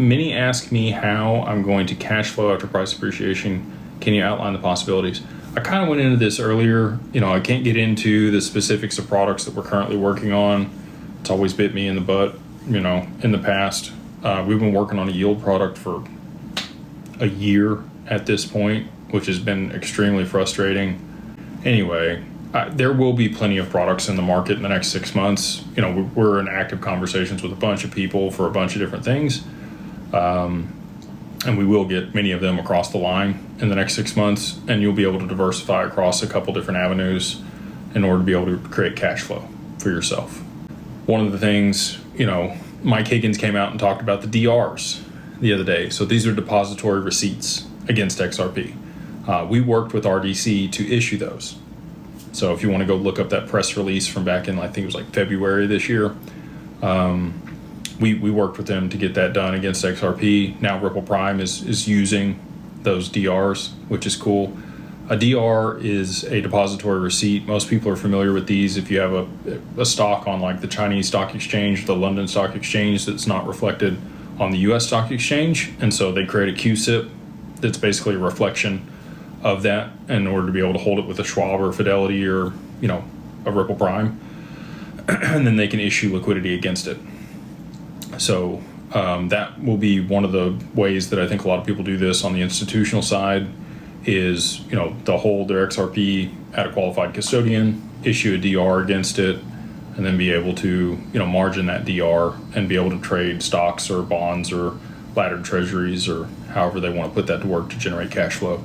Many ask me how I'm going to cash flow after price appreciation. Can you outline the possibilities? I kind of went into this earlier. I can't get into the specifics of products that we're currently working on. It's always bit me in the butt, in the past. We've been working on a yield product for a year at this point, which has been extremely frustrating. Anyway, there will be plenty of products in the market in the next 6 months. We're in active conversations with a bunch of people for a bunch of different things. And we will get many of them across the line in the next 6 months, and you'll be able to diversify across a couple different avenues in order to be able to create cash flow for yourself. One of the things, Mike Higgins came out and talked about the DRs the other day. So these are depository receipts against XRP. We worked with RDC to issue those. So if you want to go look up that press release from back in, I think it was like February this year, we worked with them to get that done against XRP. Now Ripple Prime is using those DRs, which is cool. A DR is a depository receipt. Most people are familiar with these. If you have a stock on like the Chinese stock exchange, the London stock exchange, that's not reflected on the US stock exchange. And so they create a QSIP that's basically a reflection of that in order to be able to hold it with a Schwab or Fidelity or, a Ripple Prime. And then they can issue liquidity against it. So that will be one of the ways that I think a lot of people do this on the institutional side is, they'll hold their XRP at a qualified custodian, issue a DR against it, and then be able to, margin that DR and be able to trade stocks or bonds or laddered treasuries or however they want to put that to work to generate cash flow.